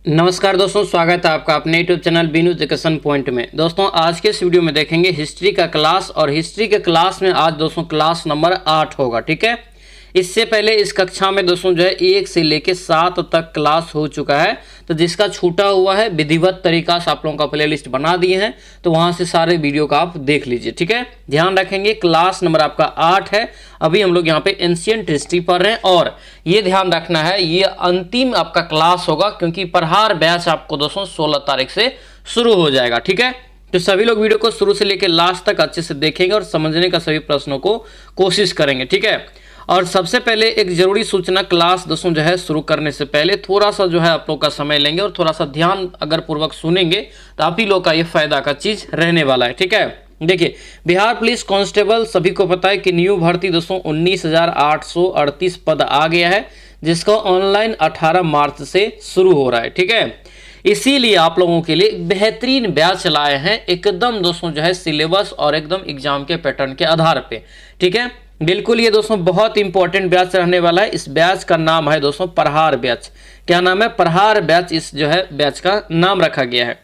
नमस्कार दोस्तों, स्वागत है आपका अपने YouTube channel Binu education point में। दोस्तों आज के इस वीडियो में देखेंगे हिस्ट्री का क्लास, और हिस्ट्री के क्लास में आज दोस्तों क्लास नंबर 8 होगा। ठीक है, इससे पहले इस कक्षा में दोस्तों जो है 1 से लेकर 7 तक क्लास हो चुका है, तो जिसका छूटा हुआ है विधिवत तरीका से आप लोगों का प्लेलिस्ट बना दिए हैं, तो वहां से सारे वीडियो का आप देख लीजिए। ठीक है, ध्यान रखेंगे क्लास नंबर आपका 8 है। अभी हम लोग यहाँ पे एंशिएंट हिस्ट्री पढ़ रहे हैं, और ये ध्यान रखना है ये अंतिम आपका क्लास होगा, क्योंकि प्रहार बैच आपको दोस्तों 16 तारीख से शुरू हो जाएगा। ठीक है, तो सभी लोग वीडियो को शुरू से लेकर लास्ट तक अच्छे से देखेंगे और समझने का सभी प्रश्नों को कोशिश करेंगे। ठीक है, और सबसे पहले एक जरूरी सूचना, क्लास दोस्तों जो है शुरू करने से पहले थोड़ा सा जो है आप लोग का समय लेंगे और थोड़ा सा ध्यान अगर पूर्वक सुनेंगे तो आप ही लोग का ये फायदा का चीज रहने वाला है। ठीक है, देखिए बिहार पुलिस कांस्टेबल सभी को पता है कि न्यू भर्ती दोस्तों 19,838 पद आ गया है, जिसका ऑनलाइन 18 मार्च से शुरू हो रहा है। ठीक है, इसीलिए आप लोगों के लिए बेहतरीन बैच लाए हैं, एकदम दोस्तों जो है सिलेबस और एकदम एग्जाम के पैटर्न के आधार पे। ठीक है, बिल्कुल ये दोस्तों बहुत इंपॉर्टेंट बैच रहने वाला है। इस बैच का नाम है दोस्तों प्रहार बैच। क्या नाम है? प्रहार बैच, इस जो है बैच का नाम रखा गया है।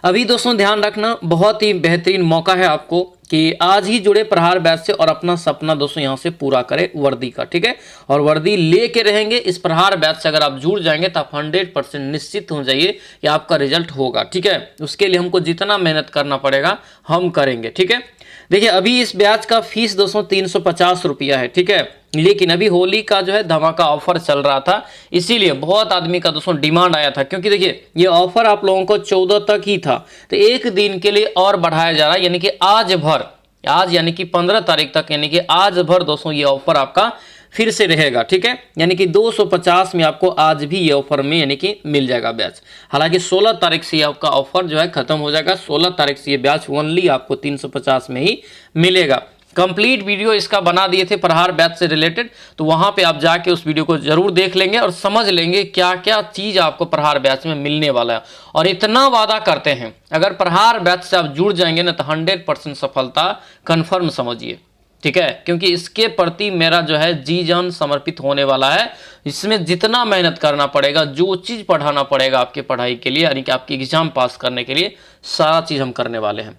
अभी दोस्तों ध्यान रखना, बहुत ही बेहतरीन मौका है आपको कि आज ही जुड़े प्रहार बैच से और अपना सपना दोस्तों यहाँ से पूरा करें वर्दी का। ठीक है, और वर्दी लेके रहेंगे। इस प्रहार बैच से अगर आप जुड़ जाएंगे तो आप 100% निश्चित हो जाइए कि आपका रिजल्ट होगा। ठीक है, उसके लिए हमको जितना मेहनत करना पड़ेगा हम करेंगे। ठीक है, देखिए अभी इस ब्याज का फीस दोस्तों 350 रुपया है। ठीक है, लेकिन अभी होली का जो है धमाका ऑफर चल रहा था, इसीलिए बहुत आदमी का दोस्तों डिमांड आया था, क्योंकि देखिए ये ऑफर आप लोगों को 14 तक ही था, तो एक दिन के लिए और बढ़ाया जा रहा है, यानी कि आज भर, आज यानी कि 15 तारीख तक, यानी कि आज भर दोस्तों ये ऑफर आपका फिर से रहेगा। ठीक है, यानी कि 250 में आपको आज भी ये ऑफर में यानी कि मिल जाएगा बैच। हालांकि 16 तारीख से आपका ऑफर जो है खत्म हो जाएगा। 16 तारीख से ये बैच ओनली आपको 350 में ही मिलेगा। कंप्लीट वीडियो इसका बना दिए थे प्रहार बैच से रिलेटेड, तो वहां पे आप जाके उस वीडियो को जरूर देख लेंगे और समझ लेंगे क्या क्या चीज आपको प्रहार बैच में मिलने वाला है। और इतना वादा करते हैं, अगर प्रहार बैच से आप जुड़ जाएंगे ना तो 100% सफलता कन्फर्म समझिए। ठीक है, क्योंकि इसके प्रति मेरा जो है जी जान समर्पित होने वाला है। इसमें जितना मेहनत करना पड़ेगा, जो चीज़ पढ़ाना पड़ेगा आपके पढ़ाई के लिए, यानी कि आपकी एग्जाम पास करने के लिए, सारा चीज़ हम करने वाले हैं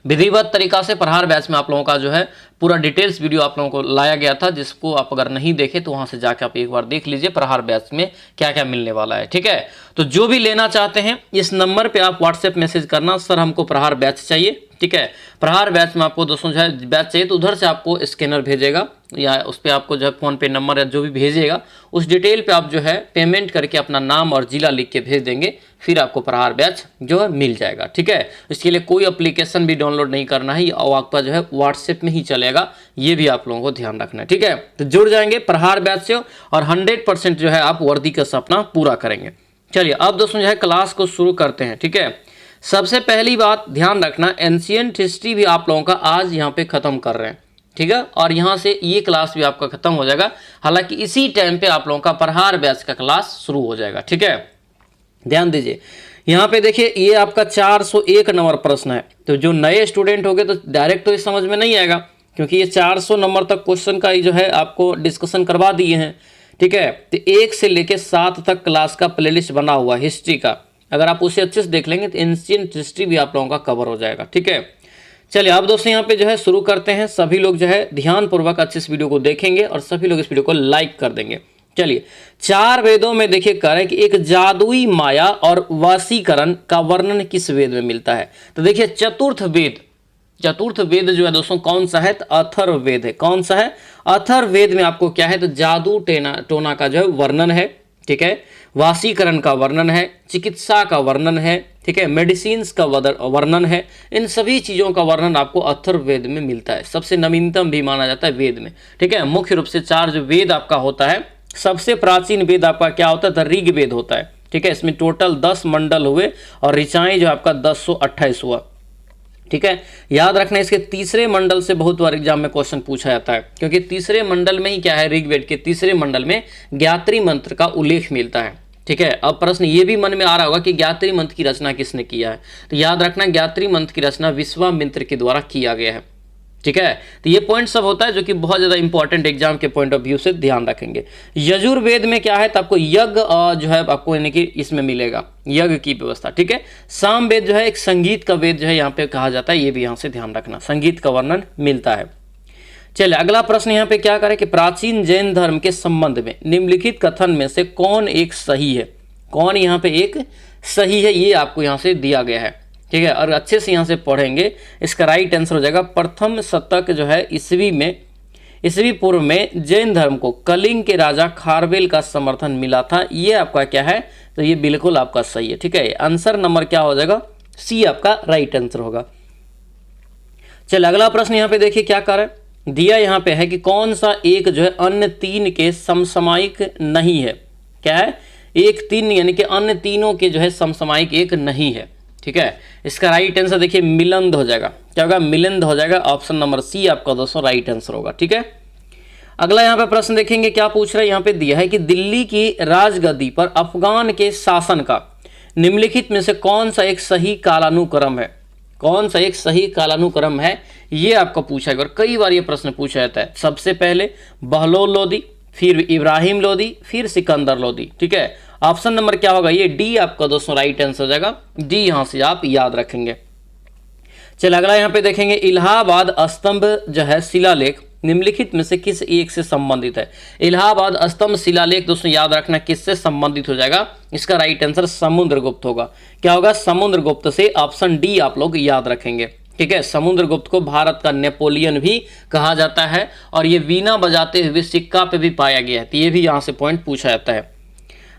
विधिवत तरीका से। प्रहार बैच में आप लोगों का जो है पूरा डिटेल्स वीडियो आप लोगों को लाया गया था, जिसको आप अगर नहीं देखे तो वहां से जाके आप एक बार देख लीजिए प्रहार बैच में क्या क्या मिलने वाला है। ठीक है, तो जो भी लेना चाहते हैं इस नंबर पे आप व्हाट्सएप मैसेज करना, सर हमको प्रहार बैच चाहिए। ठीक है, प्रहार बैच में आपको दोस्तों जो है बैच चाहिए तो उधर से आपको स्कैनर भेजेगा, या उस पर आपको जो है फ़ोन पे नंबर या जो भी भेजेगा उस डिटेल पे आप जो है पेमेंट करके अपना नाम और जिला लिख के भेज देंगे, फिर आपको प्रहार बैच जो है मिल जाएगा। ठीक है, इसके लिए कोई एप्लीकेशन भी डाउनलोड नहीं करना है, और आपका जो है व्हाट्सएप में ही चलेगा, ये भी आप लोगों को ध्यान रखना है। ठीक है, तो जुड़ जाएंगे प्रहार बैच से और 100% जो है आप वर्दी का सपना पूरा करेंगे। चलिए अब दोस्तों जो है क्लास को शुरू करते हैं। ठीक है, सबसे पहली बात ध्यान रखना, एंशिएंट हिस्ट्री भी आप लोगों का आज यहाँ पे खत्म कर रहे हैं। ठीक है, और यहाँ से ये क्लास भी आपका खत्म हो जाएगा। हालांकि इसी टाइम पे आप लोगों का प्रहार बैच का क्लास शुरू हो जाएगा। ठीक है, ध्यान दीजिए यहाँ पे देखिए ये आपका 401 नंबर प्रश्न है, तो जो नए स्टूडेंट होंगे तो डायरेक्ट तो ये समझ में नहीं आएगा, क्योंकि ये 400 नंबर तक क्वेश्चन का ही जो है आपको डिस्कशन करवा दिए हैं। ठीक है, तो 1 से लेकर 7 तक क्लास का प्लेलिस्ट बना हुआ हिस्ट्री का, अगर आप उसे अच्छे से देख लेंगे तो एंशिएंट हिस्ट्री भी आप लोगों का कवर हो जाएगा। ठीक है, चलिए अब दोस्तों यहाँ पे जो है शुरू करते हैं। सभी लोग जो है ध्यानपूर्वक अच्छे से वीडियो को देखेंगे और सभी लोग इस वीडियो को लाइक कर देंगे। चलिए, 4 वेदों में देखिए कह रहे हैं कि एक जादुई माया और वशीकरण का वर्णन किस वेद में मिलता है। तो देखिए चतुर्थ वेद जो है दोस्तों कौन सा है? तो अथर्ववेद है। कौन सा है? अथर्ववेद में आपको क्या है? तो जादू टोना का जो है वर्णन है। ठीक है, वाशीकरण का वर्णन है, चिकित्सा का वर्णन है, ठीक है, मेडिसिन्स का वर्णन है। इन सभी चीज़ों का वर्णन आपको अथर्ववेद में मिलता है, सबसे नवीनतम भी माना जाता है वेद में। ठीक है, मुख्य रूप से 4 जो वेद आपका होता है, सबसे प्राचीन वेद आपका क्या होता है? तो ऋग्वेद होता है। ठीक है, इसमें टोटल 10 मंडल हुए और ऋचाएं जो आपका 1028 हुआ। ठीक है, याद रखना इसके तीसरे मंडल से बहुत बार एग्जाम में क्वेश्चन पूछा जाता है, क्योंकि तीसरे मंडल में ही क्या है? ऋग्वेद के तीसरे मंडल में ज्ञात्री मंत्र का उल्लेख मिलता है। ठीक है, अब प्रश्न ये भी मन में आ रहा होगा कि ज्ञात्री मंत्र की रचना किसने किया है? तो याद रखना ज्ञात्री मंत्र की रचना विश्वामित्र के द्वारा किया गया है। ठीक है। तो ये पॉइंट सब होता है जो कि बहुत ज़्यादा इंपॉर्टेंट एग्जाम के पॉइंट ऑफ व्यू से ध्यान रखेंगे। यजुर्वेद में क्या है, तो आपको यज्ञ जो है आपको यानी कि इसमें मिलेगा यज्ञ की व्यवस्था, ठीक है। सामवेद जो है एक संगीत का वेद जो है यहाँ पे कहा जाता है, ये भी यहाँ से ध्यान रखना, संगीत का वर्णन मिलता है। चलिए अगला प्रश्न यहाँ पे क्या करें कि प्राचीन जैन धर्म के संबंध में निम्नलिखित कथन में से कौन एक सही है, कौन यहाँ पे एक सही है, ये आपको यहाँ से दिया गया है, ठीक है। और अच्छे से यहाँ से पढ़ेंगे, इसका राइट आंसर हो जाएगा प्रथम शतक जो है ईस्वी पूर्व में जैन धर्म को कलिंग के राजा खारवेल का समर्थन मिला था, ये आपका क्या है, तो ये बिल्कुल आपका सही है, ठीक है। आंसर नंबर क्या हो जाएगा, सी आपका राइट आंसर होगा। चलिए अगला प्रश्न यहाँ पे देखिए क्या कर दिया यहाँ पे है कि कौन सा एक जो है अन्य तीन के समसामयिक नहीं है, क्या है, एक तीन यानी कि अन्य तीनों के जो है समसामयिक एक नहीं है, ठीक है। इसका राइट आंसर देखिए मिलिंद हो जाएगा, क्या होगा, मिलिंद हो जाएगा, ऑप्शन नंबर सी आपका दोस्तों राइट आंसर होगा, ठीक है। अगला यहाँ पे प्रश्न देखेंगे क्या पूछ रहा है, यहाँ पे दिया है कि दिल्ली की राजगद्दी पर अफगान के शासन का निम्नलिखित में से कौन सा एक सही कालानुक्रम है, कौन सा एक सही कालानुक्रम है, ये आपको पूछा गया और कई बार ये प्रश्न पूछा जाता है। सबसे पहले बहलोल लोदी, फिर इब्राहिम लोदी, फिर सिकंदर लोदी, ठीक है। ऑप्शन नंबर क्या होगा, ये डी आपका दोस्तों राइट आंसर हो जाएगा, डी यहां से आप याद रखेंगे। चलिए अगला यहाँ पे देखेंगे इलाहाबाद स्तंभ जो है शिलालेख निम्नलिखित में से किस एक से संबंधित है। इलाहाबाद स्तंभ शिलालेख दोस्तों याद रखना किससे संबंधित हो जाएगा, इसका राइट आंसर समुद्रगुप्त होगा, क्या होगा, समुद्रगुप्त से, ऑप्शन डी आप लोग याद रखेंगे, ठीक है। समुद्रगुप्त को भारत का नेपोलियन भी कहा जाता है और ये वीणा बजाते हुए सिक्का पे भी पाया गया है, तो ये भी यहाँ से पॉइंट पूछा जाता है।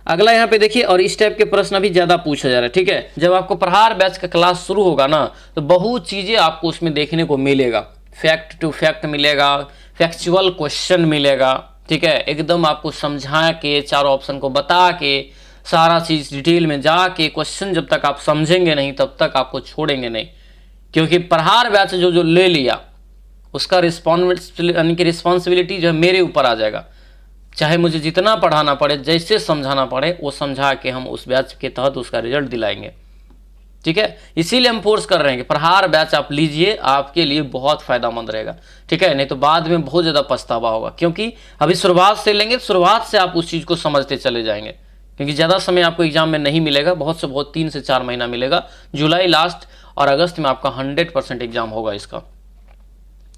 अगला यहाँ पे देखिए, और इस टाइप के प्रश्न भी ज्यादा पूछा जा रहा है, ठीक है। जब आपको प्रहार बैच का क्लास शुरू होगा ना, तो बहुत चीजें आपको उसमें देखने को मिलेगा, फैक्ट टू फैक्ट मिलेगा, फैक्चुअल क्वेश्चन मिलेगा, ठीक है। एकदम आपको समझा के चारों ऑप्शन को बता के सारा चीज डिटेल में जाके क्वेश्चन जब तक आप समझेंगे नहीं तब तक आपको छोड़ेंगे नहीं, क्योंकि प्रहार बैच जो ले लिया उसका रिस्पॉन्सिबिलिटी जो है मेरे ऊपर आ जाएगा, चाहे मुझे जितना पढ़ाना पड़े, जैसे समझाना पड़े वो समझा के हम उस बैच के तहत उसका रिजल्ट दिलाएंगे, ठीक है। इसीलिए हम फोर्स कर रहे हैं कि प्रहार बैच आप लीजिए, आपके लिए बहुत फायदामंद रहेगा, ठीक है। नहीं तो बाद में बहुत ज़्यादा पछतावा होगा, क्योंकि अभी शुरुआत से लेंगे, शुरुआत से आप उस चीज़ को समझते चले जाएंगे, क्योंकि ज़्यादा समय आपको एग्जाम में नहीं मिलेगा, बहुत से बहुत 3 से 4 महीना मिलेगा, जुलाई लास्ट और अगस्त में आपका 100% एग्जाम होगा इसका,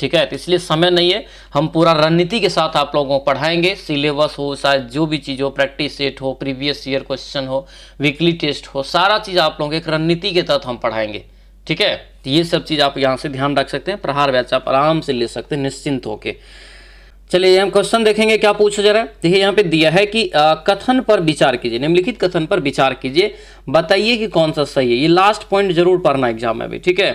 ठीक है। तो इसलिए समय नहीं है, हम पूरा रणनीति के साथ आप लोगों को पढ़ाएंगे, सिलेबस हो, शायद जो भी चीज़ हो, प्रैक्टिस सेट हो, प्रीवियस ईयर क्वेश्चन हो, वीकली टेस्ट हो, सारा चीज़ आप लोगों को एक रणनीति के तहत हम पढ़ाएंगे, ठीक है। तो ये सब चीज़ आप यहाँ से ध्यान रख सकते हैं, प्रहार बैच आप आराम से ले सकते हैं निश्चिंत होके। चलिए हम क्वेश्चन देखेंगे क्या पूछा जा रहा है। देखिए यहाँ पे दिया है कि कथन पर विचार कीजिए, निम्नलिखित कथन पर विचार कीजिए, बताइए कि कौन सा सही है। ये लास्ट पॉइंट जरूर पढ़ना एग्जाम में भी, ठीक है।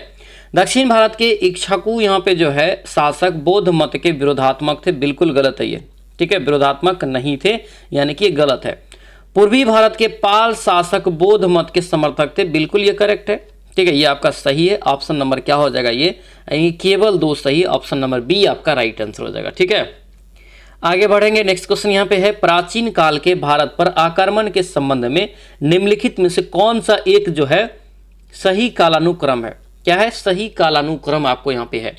दक्षिण भारत के इक्ष्वाकु यहाँ पे जो है शासक बौद्ध मत के विरोधात्मक थे, बिल्कुल गलत है ये, ठीक है, विरोधात्मक नहीं थे, यानी कि ये गलत है। पूर्वी भारत के पाल शासक बौद्ध मत के समर्थक थे, बिल्कुल ये करेक्ट है, ठीक है, ये आपका सही है। ऑप्शन नंबर क्या हो जाएगा, ये केवल 2 सही, ऑप्शन नंबर बी आपका राइट आंसर हो जाएगा, ठीक है। आगे बढ़ेंगे, नेक्स्ट क्वेश्चन यहाँ पे है प्राचीन काल के भारत पर आक्रमण के संबंध में निम्नलिखित में से कौन सा एक जो है सही कालानुक्रम है, क्या है, सही कालानुक्रम आपको यहाँ पे है,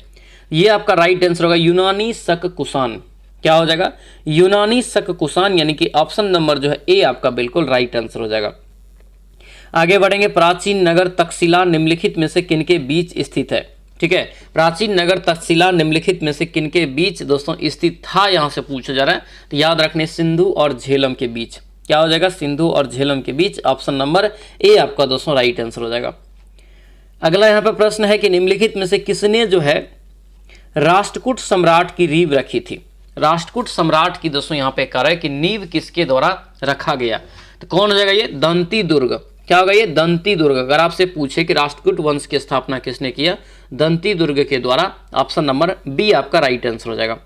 ये आपका राइट आंसर होगा यूनानी शक कुषाण, क्या हो जाएगा, यूनानी शक कुषाण, यानी कि ऑप्शन नंबर जो है ए आपका बिल्कुल राइट आंसर हो जाएगा। आगे बढ़ेंगे, प्राचीन नगर तक्षशिला निम्नलिखित में से किनके बीच स्थित है, ठीक है। प्राचीन नगर तक्षशिला निम्नलिखित में से किनके बीच दोस्तों स्थित था, यहां से पूछा जा रहा है, तो याद रखने सिंधु और झेलम के बीच, क्या हो जाएगा, सिंधु और झेलम के बीच, ऑप्शन नंबर ए आपका दोस्तों राइट आंसर हो जाएगा। अगला यहाँ पर प्रश्न है कि निम्नलिखित में से किसने जो है राष्ट्रकूट सम्राट की नींव रखी थी। राष्ट्रकूट सम्राट की दोस्तों यहाँ पे कह रहा है कि नींव किसके द्वारा रखा गया, तो कौन हो जाएगा, ये दंती दुर्ग, क्या होगा, ये दंती दुर्ग। अगर आपसे पूछे कि राष्ट्रकूट वंश की स्थापना किसने किया, दंती दुर्ग के द्वारा, ऑप्शन नंबर बी आपका राइट आंसर हो जाएगा।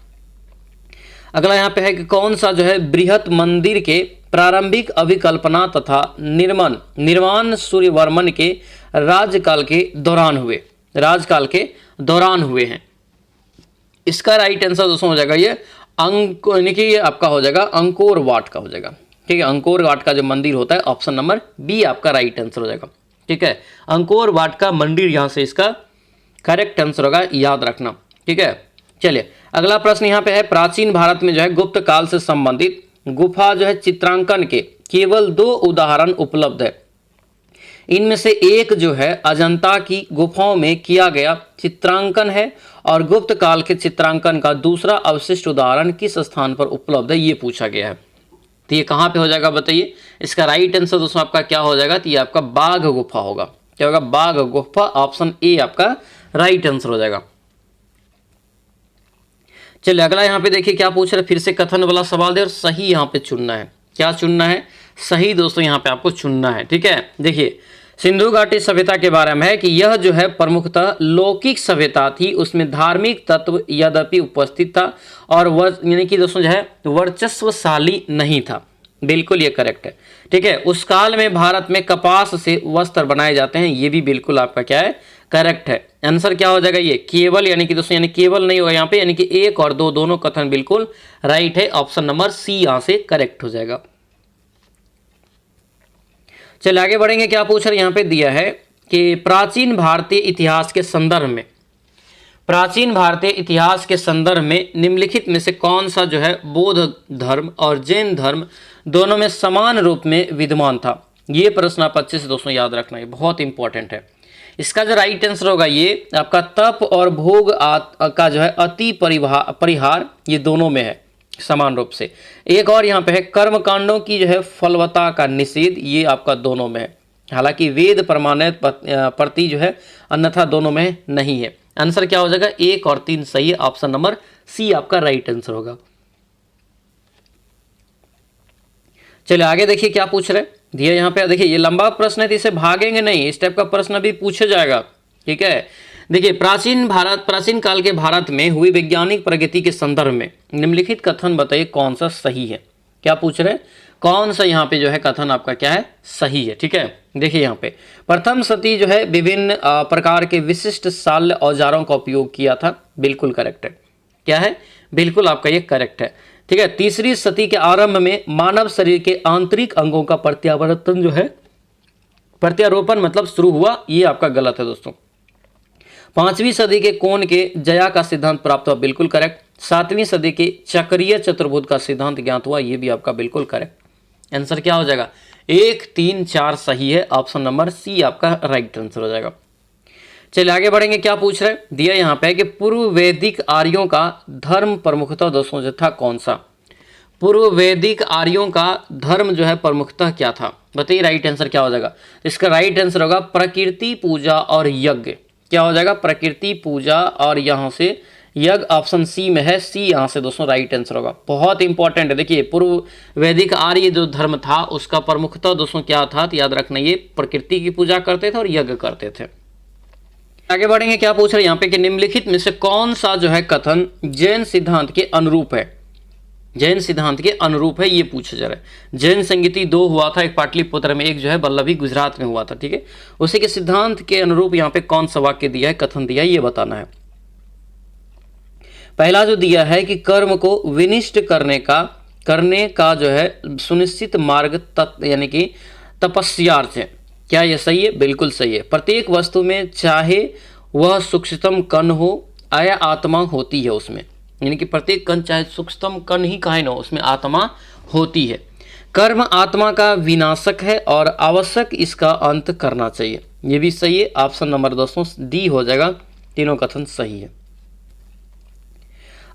अगला यहाँ पे है कि कौन सा जो है बृहत मंदिर के प्रारंभिक अभिकल्पना तथा निर्माण सूर्यवर्मन के राजकाल के दौरान हुए हैं। इसका राइट आंसर दोस्तों हो जाएगा ये यानी कि ये आपका हो जाएगा अंकोर वाट का हो जाएगा, ठीक है। अंकोर वाट का जो मंदिर होता है, ऑप्शन नंबर बी आपका राइट आंसर हो जाएगा, ठीक है। अंकोर वाट का मंदिर यहाँ से इसका करेक्ट आंसर होगा, याद रखना, ठीक है। चलिए अगला प्रश्न यहाँ पे है, प्राचीन भारत में जो है गुप्त काल से संबंधित गुफा जो है चित्रांकन के केवल 2 उदाहरण उपलब्ध है। इनमें से एक जो है अजंता की गुफाओं में किया गया चित्रांकन है और गुप्त काल के चित्रांकन का दूसरा अवशिष्ट उदाहरण किस स्थान पर उपलब्ध है, ये पूछा गया है। तो ये कहाँ पे हो जाएगा बताइए। इसका राइट आंसर दोस्तों आपका क्या हो जाएगा, तो ये आपका बाघ गुफा होगा। क्या होगा, बाघ गुफा। ऑप्शन ए आपका राइट आंसर हो जाएगा। चलिए अगला यहाँ पे देखिए क्या पूछ रहे, फिर से कथन वाला सवाल दे और सही यहाँ पे चुनना है। क्या चुनना है, सही दोस्तों यहाँ पे आपको चुनना है। ठीक है, देखिए सिंधु घाटी सभ्यता के बारे में है कि यह जो है प्रमुखतः लौकिक सभ्यता थी, उसमें धार्मिक तत्व यद्यपि उपस्थित था और यानी कि दोस्तों जो है वर्चस्वशाली नहीं था। बिल्कुल ये करेक्ट है। ठीक है, उस काल में भारत में कपास से वस्त्र बनाए जाते हैं, ये भी बिल्कुल आपका क्या है, करेक्ट है। आंसर क्या हो जाएगा, ये केवल, यानी कि दोस्तों यानी केवल नहीं होगा यहाँ पे, यानी कि 1 और 2 दोनों कथन बिल्कुल राइट है। ऑप्शन नंबर सी यहाँ से करेक्ट हो जाएगा। चलिए आगे बढ़ेंगे, क्या पूछ रहे यहाँ पे दिया है कि प्राचीन भारतीय इतिहास के संदर्भ में, प्राचीन भारतीय इतिहास के संदर्भ में निम्नलिखित में से कौन सा जो है बौद्ध धर्म और जैन धर्म दोनों में समान रूप में विद्यमान था। ये प्रश्न आप अच्छे से दोस्तों याद रखना, ये बहुत इंपॉर्टेंट है। इसका जो राइट आंसर होगा ये आपका तप और भोग का जो है अति परिहार, ये दोनों में है समान रूप से। एक और यहाँ पे है कर्म कांडों की जो है फलवत्ता का निषेध, ये आपका दोनों में है। हालांकि वेद प्रमाणित प्रति जो है अन्यथा दोनों में नहीं है। आंसर क्या हो जाएगा, 1 और 3 सही है। ऑप्शन नंबर सी आपका राइट आंसर होगा। चलिए आगे देखिए क्या पूछ रहे दिया यहाँ पे। देखिए ये लंबा प्रश्न है तो इसे भागेंगे नहीं, इस टाइप का प्रश्न भी पूछा जाएगा। ठीक है, देखिए प्राचीन काल के भारत में हुई वैज्ञानिक प्रगति के संदर्भ में निम्नलिखित कथन बताइए कौन सा सही है। क्या पूछ रहे, कौन सा यहाँ पे जो है कथन आपका क्या है, सही है। ठीक है, देखिए यहाँ पे प्रथम सदी जो है विभिन्न प्रकार के विशिष्ट शल्य औजारों का उपयोग किया था, बिल्कुल करेक्ट है। क्या है, बिल्कुल आपका ये करेक्ट है। ठीक है, तीसरी सदी के आरंभ में मानव शरीर के आंतरिक अंगों का प्रत्यावर्तन जो है, प्रत्यारोपण मतलब शुरू हुआ, ये आपका गलत है दोस्तों। 5वीं सदी के कोण के जया का सिद्धांत प्राप्त हुआ, बिल्कुल करेक्ट। 7वीं सदी के चक्रीय चतुर्भुज का सिद्धांत ज्ञात हुआ, ये भी आपका बिल्कुल करेक्ट। आंसर क्या हो जाएगा, 1, 3, 4 सही है। ऑप्शन नंबर सी आपका राइट आंसर हो जाएगा। चलिए आगे बढ़ेंगे, क्या पूछ रहे दिया यहाँ पे कि पूर्व वैदिक आर्यों का धर्म प्रमुखता दोस्तों जो था कौन सा। पूर्व वैदिक आर्यों का धर्म जो है प्रमुखता क्या था, बताइए राइट आंसर क्या हो जाएगा। इसका राइट आंसर होगा प्रकृति पूजा और यज्ञ। क्या हो जाएगा, प्रकृति पूजा और यहाँ से यज्ञ। ऑप्शन सी में है, सी यहाँ से दोस्तों राइट आंसर होगा। बहुत इंपॉर्टेंट है। देखिए पूर्व वैदिक आर्य जो धर्म था उसका प्रमुखता दोस्तों क्या था, तो याद रखना ये प्रकृति की पूजा करते थे और यज्ञ करते थे। आगे बढ़ेंगे, क्या पूछ रहे हैं यहाँ पे कि निम्नलिखित में से कौन सा जो है कथन जैन सिद्धांत के अनुरूप है। जैन सिद्धांत के अनुरूप है, ये पूछा जा रहा है। जैन संगीति 2 हुआ था, एक पाटलिपुत्र में, एक जो है वल्लभी गुजरात में हुआ था। ठीक है, उसी के सिद्धांत के अनुरूप यहाँ पे कौन सा वाक्य दिया है, कथन दिया है, ये बताना है। पहला जो दिया है कि कर्म को विनिष्ट करने का जो है सुनिश्चित मार्ग यानी कि तपस्यार्थ है। क्या ये सही है, बिल्कुल सही है। प्रत्येक वस्तु में चाहे वह सूक्ष्मतम कण हो या आत्मा होती है उसमें, यानी कि प्रत्येक कण चाहे सूक्ष्मतम कण ही काहे न हो, उसमें आत्मा होती है। कर्म आत्मा का विनाशक है और आवश्यक इसका अंत करना चाहिए, ये भी सही है। ऑप्शन नंबर दोस्तों डी हो जाएगा, तीनों कथन सही है।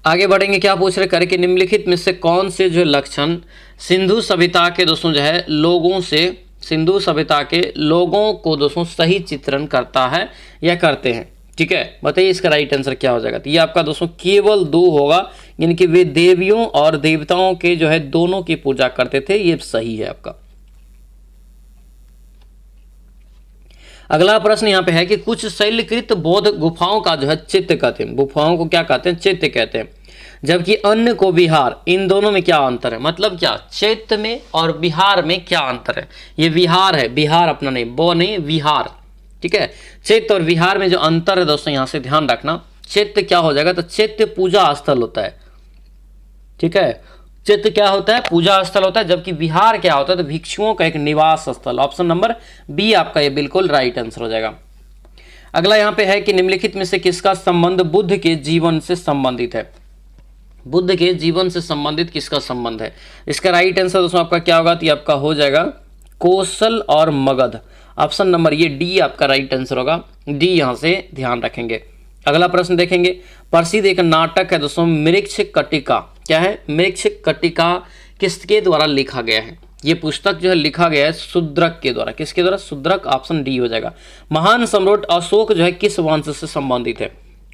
आगे बढ़ेंगे, क्या पूछ रहे करके निम्नलिखित में से कौन से जो लक्षण सिंधु सभ्यता के दोस्तों जो है सिंधु सभ्यता के लोगों को दोस्तों सही चित्रण करता है या करते हैं। ठीक है, बताइए इसका राइट आंसर क्या हो जाएगा। तो ये आपका दोस्तों केवल 2 होगा, यानी कि वे देवियों और देवताओं के जो है दोनों की पूजा करते थे, ये सही है आपका। अगला प्रश्न यहाँ पे है कि कुछ शैलकृत बौद्ध गुफाओं का जो है चैत्य कहते हैं। गुफाओं को क्या कहते हैं, चैत्य कहते हैं, जबकि अन्य को विहार। इन दोनों में क्या अंतर है, मतलब क्या, चैत्य में और विहार में क्या अंतर है। ये विहार है, विहार अपना नहीं, वो नहीं, विहार। ठीक है, चैत्य और विहार में जो अंतर है दोस्तों यहाँ से ध्यान रखना। चैत्य क्या हो जाएगा, तो चैत्य पूजा स्थल होता है। ठीक है, चैत्य क्या होता है, पूजा स्थल होता है, जबकि विहार क्या होता है, तो भिक्षुओं का एक निवास स्थल। ऑप्शन नंबर बी आपका ये बिल्कुल राइट आंसर हो जाएगा। अगला यहाँ पे है कि निम्नलिखित में से किसका संबंध बुद्ध के जीवन से संबंधित है। बुद्ध के जीवन से संबंधित किसका संबंध है। इसका राइट आंसर दोस्तों आपका क्या होगा, तो ये आपका हो जाएगा कौशल और मगध। ऑप्शन नंबर ये डी आपका राइट आंसर होगा, डी यहाँ से ध्यान रखेंगे। अगला प्रश्न देखेंगे, प्रसिद्ध एक नाटक है दोस्तों मृक्ष कटिका। क्या है, मृक्ष कटिका किसके द्वारा लिखा गया है। ये पुस्तक जो है लिखा गया है शूद्रक के द्वारा। किसके द्वारा, शूद्रक, ऑप्शन डी हो जाएगा। महान सम्राट अशोक जो है किस वंश से संबंधित है।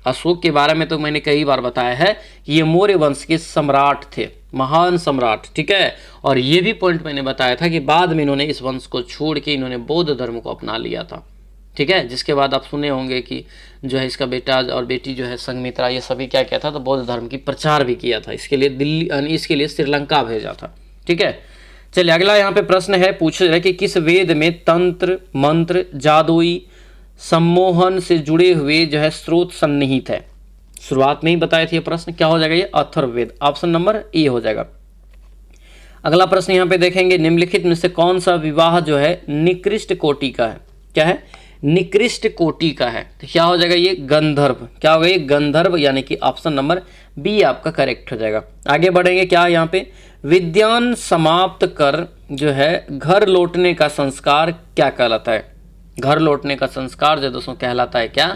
अशोक के बारे में तो मैंने कई बार बताया है कि ये मौर्य वंश के सम्राट थे, महान सम्राट, ठीक है। और ये भी पॉइंट मैंने बताया था कि बाद में इन्होंने इस वंश को छोड़ के इन्होंने बौद्ध धर्म को अपना लिया था, ठीक है। जिसके बाद आप सुने होंगे कि जो है इसका बेटा और बेटी जो है संघमित्रा, ये सभी क्या किया था, तो बौद्ध धर्म की प्रचार भी किया था। इसके लिए दिल्ली, इसके लिए श्रीलंका भेजा था, ठीक है। चलिए अगला यहाँ पे प्रश्न है, पूछ रहे कि किस वेद में तंत्र मंत्र जादुई सम्मोहन से जुड़े हुए जो है स्रोत सन्निहित है। शुरुआत में ही बताए थे ये प्रश्न, क्या हो जाएगा, ये अथर्ववेद, ऑप्शन नंबर ए हो जाएगा। अगला प्रश्न यहाँ पे देखेंगे, निम्नलिखित में से कौन सा विवाह जो है निकृष्ट कोटि का है। क्या है, निकृष्ट कोटि का है, तो क्या हो जाएगा, ये गंधर्व। क्या होगा, ये गंधर्व, यानी कि ऑप्शन नंबर बी आपका करेक्ट हो जाएगा। आगे बढ़ेंगे, क्या यहाँ पे, विद्यान समाप्त कर जो है घर लौटने का संस्कार क्या कहलाता है। घर लौटने का संस्कार जो दोस्तों कहलाता है क्या,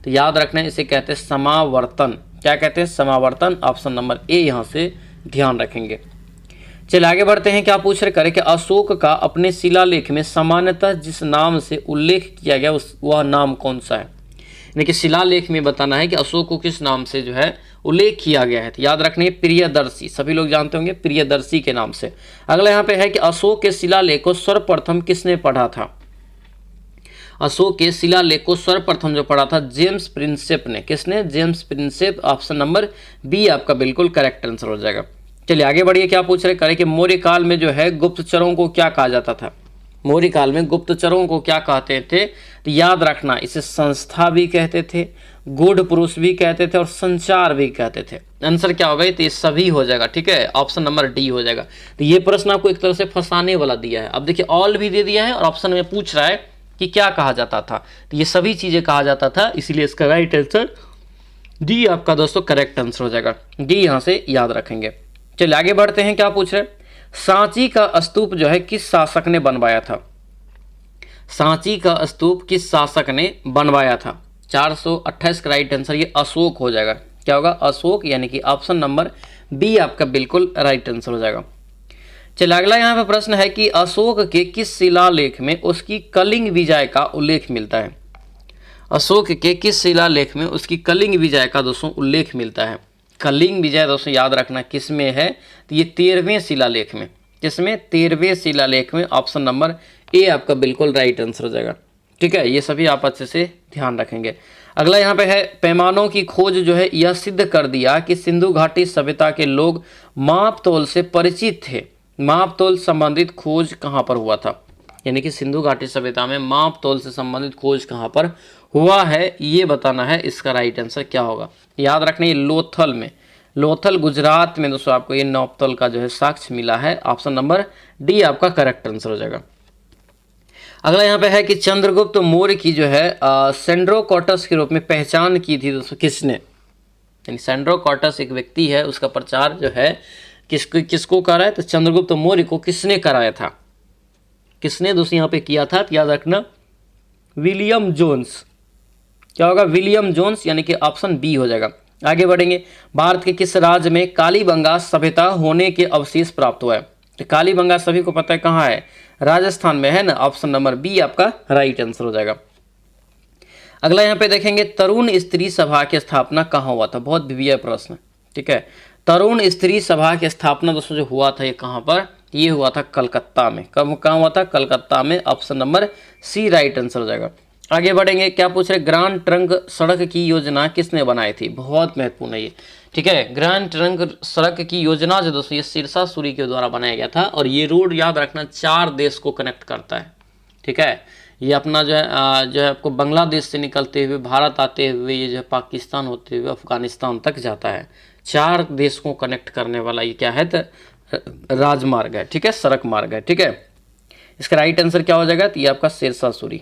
तो याद रखना है, इसे कहते हैं समावर्तन। क्या कहते हैं, समावर्तन, ऑप्शन नंबर ए यहाँ से ध्यान रखेंगे। चलिए आगे बढ़ते हैं, क्या पूछ रहे करें कि अशोक का अपने शिलालेख में सामान्यतः जिस नाम से उल्लेख किया गया वह नाम कौन सा है। यानी कि शिलालेख में बताना है कि अशोक को किस नाम से जो है उल्लेख किया गया है, तो याद रखना है प्रियदर्शी, सभी लोग जानते होंगे प्रियदर्शी के नाम से। अगला यहाँ पे है कि अशोक के शिलालेख को सर्वप्रथम किसने पढ़ा था। अशोक के शिलालेख को सर्वप्रथम जो पढ़ा था जेम्स प्रिंसेप ने। किसने, James Prinsep, option number B आपका बिल्कुल करेक्ट आंसर हो जाएगा। चलिए आगे बढ़िए, क्या पूछ रहे करें कि मौर्य काल में जो है गुप्तचरों को क्या कहा जाता था। मौर्य काल में गुप्तचरों को क्या कहते थे, तो याद रखना, इसे संस्था भी कहते थे, गूढ़ पुरुष भी कहते थे और संचार भी कहते थे। आंसर क्या होगा, तो ये सभी हो जाएगा, ठीक है, ऑप्शन नंबर डी हो जाएगा। तो ये प्रश्न आपको एक तरह से फंसाने वाला दिया है। अब देखिए ऑल भी दे दिया है और ऑप्शन में पूछ रहा है कि क्या कहा जाता था, तो ये सभी चीजें कहा जाता था, इसीलिए इसका राइट आंसर डी आपका दोस्तों करेक्ट आंसर हो जाएगा। डी यहाँ से याद रखेंगे। चलिए आगे बढ़ते हैं, क्या पूछ रहे, सांची का स्तूप जो है किस शासक ने बनवाया था। सांची का स्तूप किस शासक ने बनवाया था। 428 का राइट आंसर ये अशोक हो जाएगा। क्या होगा, अशोक, यानी कि ऑप्शन नंबर बी आपका बिल्कुल राइट आंसर हो जाएगा। चलिए अगला यहाँ पे प्रश्न है कि अशोक के किस शिलालेख में उसकी कलिंग विजय का उल्लेख मिलता है। अशोक के किस शिलालेख में उसकी कलिंग विजय का दोस्तों उल्लेख मिलता है। कलिंग विजय दोस्तों याद रखना किस में है, तो ये 13वें शिलालेख में। किसमें, 13वें शिलालेख में, ऑप्शन नंबर ए आपका बिल्कुल राइट आंसर हो जाएगा, ठीक है। ये सभी आप अच्छे से ध्यान रखेंगे। अगला यहाँ पे है, पैमानों की खोज जो है यह सिद्ध कर दिया कि सिंधु घाटी सभ्यता के लोग माप तोल से परिचित थे। माप तोल संबंधित खोज कहाँ पर हुआ था, यानी कि सिंधु घाटी सभ्यता में माप तोल से संबंधित खोज कहाँ पर हुआ है, ये बताना है। इसका राइट आंसर क्या होगा, याद रखना, ये लोथल में, लोथल गुजरात में दोस्तों आपको ये नापतोल का जो है साक्ष्य मिला है। ऑप्शन नंबर डी आपका करेक्ट आंसर हो जाएगा। अगला यहाँ पे है कि चंद्रगुप्त मौर्य की जो है सेंड्रोकॉटस के रूप में पहचान की थी दोस्तों किसने। यानी सेंड्रोकॉटस एक व्यक्ति है, उसका प्रचार जो है किसको कराया, तो चंद्रगुप्त मौर्य को किसने कराया था। किसने दोस्तों यहाँ पे किया था, याद रखना, विलियम जोन्स। क्या होगा, विलियम जोन्स, यानी कि ऑप्शन बी हो जाएगा। आगे बढ़ेंगे, भारत के किस राज्य में कालीबंगा सभ्यता होने के अवशेष प्राप्त हुआ है। तो कालीबंगा सभी को पता है कहाँ है, राजस्थान में है ना, ऑप्शन नंबर बी आपका राइट आंसर हो जाएगा। अगला यहाँ पे देखेंगे, तरुण स्त्री सभा की स्थापना कहाँ हुआ था। बहुत विविध प्रश्न, ठीक है। तरुण स्त्री सभा की स्थापना दोस्तों जो हुआ था ये कहाँ पर, ये हुआ था कलकत्ता में। कब, कहाँ हुआ था, कलकत्ता में, option number C right answer हो जाएगा। आगे बढ़ेंगे, क्या पूछ रहे, ग्रांड ट्रंक सड़क की योजना किसने बनाई थी। बहुत महत्वपूर्ण है ये, ठीक है। ग्रांड ट्रंक सड़क की योजना जो दोस्तों ये सिरसा सूरी के द्वारा बनाया गया था, और ये रोड याद रखना 4 देश को कनेक्ट करता है, ठीक है। ये अपना जो है आपको बांग्लादेश से निकलते हुए भारत आते हुए ये जो है पाकिस्तान होते हुए अफगानिस्तान तक जाता है। 4 देश को कनेक्ट करने वाला ये क्या है, तो राजमार्ग है, ठीक है, सड़क मार्ग है, ठीक है। इसका राइट आंसर क्या हो जाएगा, तो ये आपका सिरसा सूरी।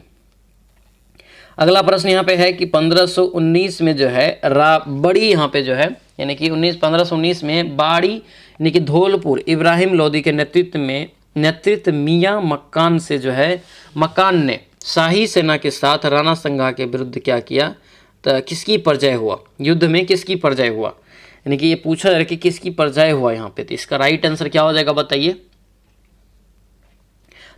अगला प्रश्न यहाँ पे है कि 1519 में जो है बड़ी यहाँ पे जो है यानी कि 1519 में बाड़ी यानी कि धौलपुर इब्राहिम लोदी के नेतृत्व मियाँ मक्कान से जो है मक्कान ने शाही सेना के साथ राणा संगा के विरुद्ध क्या किया, तो किसकी पराजय हुआ, युद्ध में किसकी पराजय हुआ, यानी कि ये पूछा जा रहा है कि किसकी पराजय हुआ यहाँ पे। तो इसका राइट आंसर क्या हो जाएगा बताइए।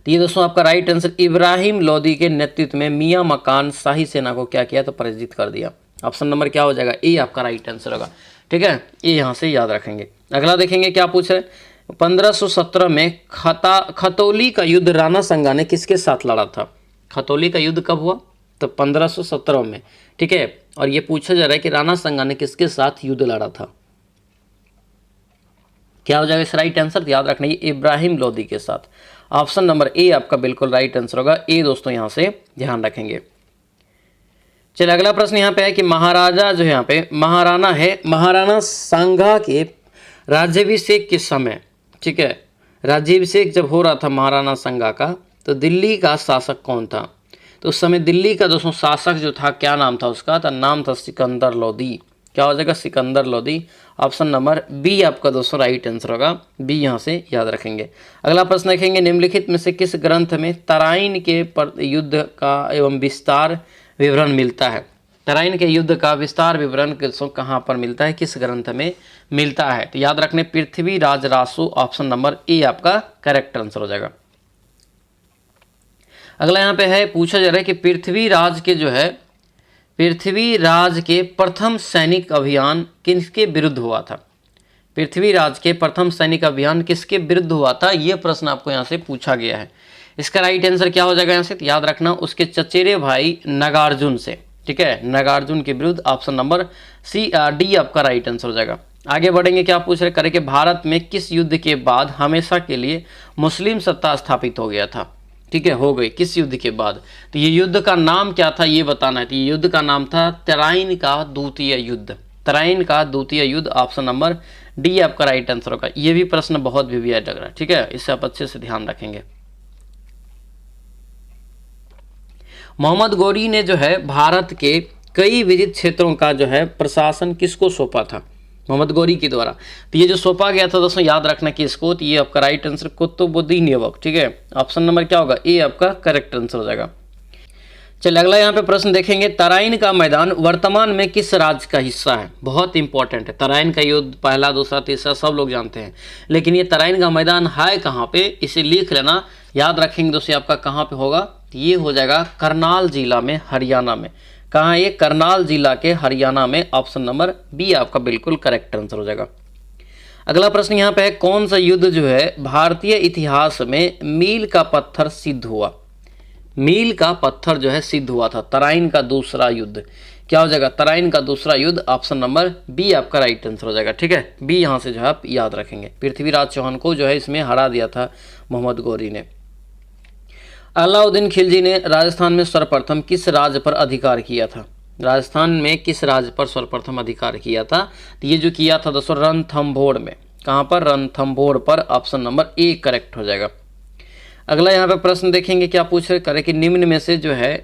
तो ये दोस्तों आपका राइट आंसर इब्राहिम लोदी के नेतृत्व में मियाँ मकान शाही सेना को क्या किया, तो पराजित कर दिया। ऑप्शन नंबर क्या हो जाएगा, ए आपका राइट आंसर होगा। ठीक है, ये यहाँ से याद रखेंगे। अगला देखेंगे क्या पूछ रहे, 1517 में खतौली का युद्ध राणा संगा ने किसके साथ लड़ा था। खतौली का युद्ध कब हुआ, तो 1517 में। ठीक है, और ये पूछा जा रहा है कि राणा संगा ने किसके साथ युद्ध लड़ा था, क्या हो जाएगा इस राइट आंसर, याद रखना ये इब्राहिम लोदी के साथ। ऑप्शन नंबर ए आपका बिल्कुल राइट आंसर होगा। ए दोस्तों यहाँ से ध्यान रखेंगे। चलिए अगला प्रश्न यहाँ पे है कि महाराजा जो है यहाँ पे महाराणा है, महाराणा सांगा के राज्याभिषेक के समय, ठीक है, राज्याभिषेक जब हो रहा था महाराणा सांगा का, तो दिल्ली का शासक कौन था। तो उस समय दिल्ली का दोस्तों शासक जो था, क्या नाम था उसका, तो नाम था सिकंदर लोदी। क्या हो जाएगा, Sikandar Lodi. Option number B आपका दोस्तों राइट आंसर होगा। बी यहाँ से याद रखेंगे। अगला प्रश्न देखेंगे, निम्नलिखित में से किस ग्रंथ में तराइन के युद्ध का एवं विस्तार विवरण मिलता है। तराइन के युद्ध का विस्तार विवरण कहाँ पर मिलता है, किस ग्रंथ में मिलता है। तो याद रखने Prithviraj Raso, option number A आपका करेक्ट आंसर हो जाएगा। अगला यहाँ पे है, पूछा जा रहा है कि पृथ्वीराज के प्रथम सैनिक अभियान किसके विरुद्ध हुआ था। पृथ्वीराज के प्रथम सैनिक अभियान किसके विरुद्ध हुआ था, यह प्रश्न आपको यहाँ से पूछा गया है। इसका राइट आंसर क्या हो जाएगा यहाँ से, तो याद रखना उसके चचेरे भाई नागार्जुन से। ठीक है, नागार्जुन के विरुद्ध। ऑप्शन नंबर सी डी आपका राइट आंसर हो जाएगा। आगे बढ़ेंगे, क्या पूछ रहे करें कि भारत में किस युद्ध के बाद हमेशा के लिए मुस्लिम सत्ता स्थापित हो गया था। ठीक है, हो गई किस युद्ध के बाद। तो ये युद्ध का नाम क्या था ये बताना है। तो ये युद्ध का नाम था तराइन का द्वितीय युद्ध। तराइन का द्वितीय युद्ध, ऑप्शन नंबर डी आपका राइट आंसर होगा। ये भी प्रश्न बहुत वीवीआई लग रहा है। ठीक है, इससे आप अच्छे से ध्यान रखेंगे। मोहम्मद गौरी ने जो है भारत के कई विविध क्षेत्रों का जो है प्रशासन किसको सौंपा था, मोहम्मद गौरी के द्वारा। तो ये जो सौंपा गया था दोस्तों, याद रखना कि इसको, तो ये आपका राइट आंसर कुतुबुद्दीन ऐबक। ठीक है, ऑप्शन नंबर क्या होगा, ए आपका करेक्ट आंसर हो जाएगा। चलिए अगला यहाँ पे प्रश्न देखेंगे, तराइन का मैदान वर्तमान में किस राज्य का हिस्सा है। बहुत इंपॉर्टेंट है। तराइन का युद्ध पहला दूसरा तीसरा सब लोग जानते हैं, लेकिन ये तराइन का मैदान है कहाँ पे, इसे लिख लेना, याद रखेंगे दोस्तों आपका कहाँ पे होगा। तो ये हो जाएगा करनाल जिला में, हरियाणा में। कहाँ, ये करनाल जिला के हरियाणा में। ऑप्शन नंबर बी आपका बिल्कुल करेक्ट आंसर हो जाएगा। अगला प्रश्न यहाँ पे है, कौन सा युद्ध जो है भारतीय इतिहास में मील का पत्थर सिद्ध हुआ। मील का पत्थर जो है सिद्ध हुआ था, तराइन का दूसरा युद्ध। क्या हो जाएगा, तराइन का दूसरा युद्ध। ऑप्शन नंबर बी आपका राइट आंसर हो जाएगा। ठीक है, बी यहाँ से जो है आप याद रखेंगे। पृथ्वीराज चौहान को जो है इसमें हरा दिया था मोहम्मद गौरी ने। अलाउद्दीन खिलजी ने राजस्थान में सर्वप्रथम किस राज्य पर अधिकार किया था। राजस्थान में किस राज्य पर सर्वप्रथम अधिकार किया था। तो ये जो किया था दोस्तों रणथंभौर में। कहाँ पर, रणथंभौर पर। ऑप्शन नंबर ए करेक्ट हो जाएगा। अगला यहाँ पे प्रश्न देखेंगे, क्या पूछ रहे करें कि निम्न में से जो है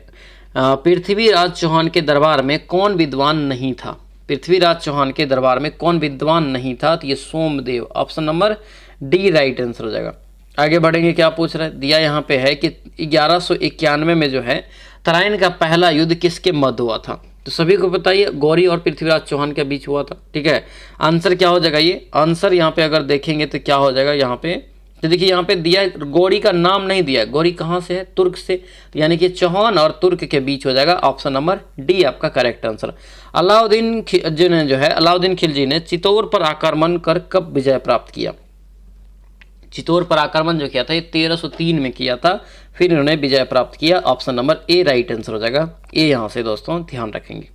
पृथ्वीराज चौहान के दरबार में कौन विद्वान नहीं था। पृथ्वीराज चौहान के दरबार में कौन विद्वान नहीं था, तो ये Somdev. Option number D right answer हो जाएगा। आगे बढ़ेंगे, क्या पूछ रहे दिया यहाँ पे है कि 1191 में जो है तराइन का पहला युद्ध किसके मध्य हुआ था। तो सभी को बताइए, गौरी और पृथ्वीराज चौहान के बीच हुआ था। ठीक है, आंसर क्या हो जाएगा, ये आंसर यहाँ पे अगर देखेंगे तो क्या हो जाएगा, यहाँ पे तो देखिए यहाँ पे दिया गौरी का नाम नहीं दिया। गौरी कहाँ से है, तुर्क से, तो यानी कि चौहान और तुर्क के बीच हो जाएगा। ऑप्शन नंबर डी आपका करेक्ट आंसर। अलाउद्दीन खिलजी ने चित्तौड़ पर आक्रमण कर कब विजय प्राप्त किया। चित्तौड़ पर आक्रमण जो किया था ये 1303 में किया था, फिर इन्होंने विजय प्राप्त किया। Option number A right answer हो जाएगा। ए यहाँ से दोस्तों ध्यान रखेंगे।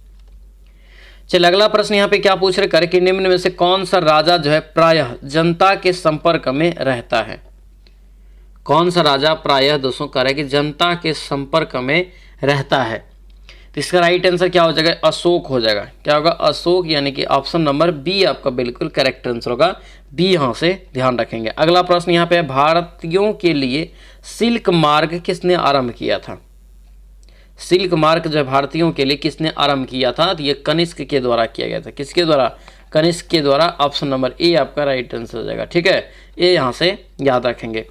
चलिए अगला प्रश्न यहाँ पे क्या पूछ रहे कर कि निम्न में से कौन सा राजा जो है प्रायः जनता के संपर्क में रहता है। कौन सा राजा प्रायः दोस्तों कह रहे कि जनता के संपर्क में रहता है। तो इसका राइट आंसर क्या हो जाएगा, अशोक हो जाएगा। क्या होगा, अशोक, यानी कि ऑप्शन नंबर बी आपका बिल्कुल करेक्ट आंसर होगा। बी यहाँ से ध्यान रखेंगे। अगला प्रश्न यहाँ पे भारतीयों के लिए सिल्क मार्ग किसने आरंभ किया था। सिल्क मार्ग जो है भारतीयों के लिए किसने आरंभ किया था? तो ये कनिष्क के द्वारा किया गया था। किसके द्वारा? कनिष्क के द्वारा। ऑप्शन नंबर ए आपका राइट आंसर हो जाएगा। ठीक है, ये यहाँ से याद रखेंगे।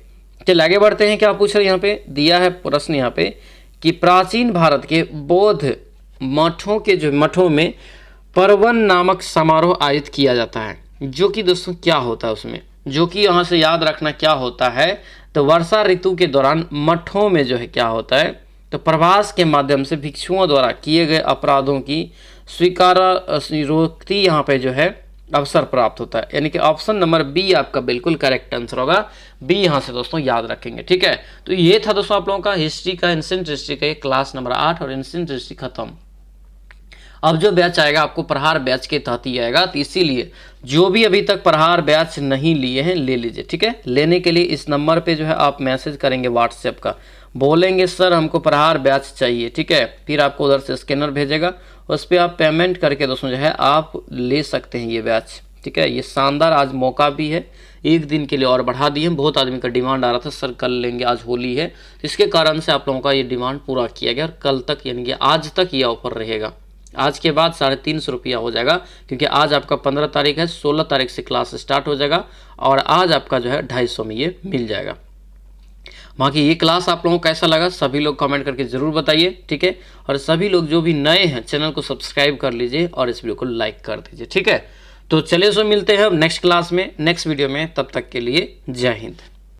चलिए आगे बढ़ते हैं। क्या पूछ रहे हैं यहाँ पे? दिया है प्रश्न यहाँ पे कि प्राचीन भारत के बौद्ध मठों के जो मठों में पर्वन नामक समारोह आयोजित किया जाता है, जो कि दोस्तों क्या होता है उसमें, जो कि यहाँ से याद रखना क्या होता है। तो वर्षा ऋतु के दौरान मठों में जो है क्या होता है, तो प्रवास के माध्यम से भिक्षुओं द्वारा किए गए अपराधों की स्वीकारोक्ति यहाँ पे जो है अवसर प्राप्त होता है। यानी कि ऑप्शन नंबर बी आपका बिल्कुल करेक्ट आंसर होगा। बी यहाँ से दोस्तों याद रखेंगे। ठीक है, तो ये था दोस्तों आप लोगों का हिस्ट्री का, एंशिएंट हिस्ट्री का क्लास नंबर 8 और एंशिएंट हिस्ट्री खत्म। अब जो बैच आएगा आपको प्रहार बैच के तहत ही आएगा, तो इसीलिए जो भी अभी तक प्रहार बैच नहीं लिए हैं ले लीजिए। ठीक है, लेने के लिए इस नंबर पे जो है आप मैसेज करेंगे व्हाट्सएप का, बोलेंगे सर हमको प्रहार बैच चाहिए। ठीक है, फिर आपको उधर से स्कैनर भेजेगा, उस पर आप पेमेंट करके दोस्तों जो है आप ले सकते हैं ये बैच। ठीक है, ये शानदार आज मौका भी है, एक दिन के लिए और बढ़ा दिए हैं। बहुत आदमी का डिमांड आ रहा था सर कल लेंगे, आज होली है, इसके कारण से आप लोगों का ये डिमांड पूरा किया गया और कल तक यानी कि आज तक ये ऑफर रहेगा। आज के बाद 350 रुपया हो जाएगा, क्योंकि आज आपका 15 तारीख है, 16 तारीख से क्लास स्टार्ट हो जाएगा और आज आपका जो है 250 में ये मिल जाएगा। बाकी ये क्लास आप लोगों को कैसा लगा सभी लोग कमेंट करके ज़रूर बताइए। ठीक है, और सभी लोग जो भी नए हैं चैनल को सब्सक्राइब कर लीजिए और इस वीडियो को लाइक कर दीजिए। ठीक है, तो चलिए सो मिलते हैं नेक्स्ट क्लास में, नेक्स्ट वीडियो में। तब तक के लिए जय हिंद।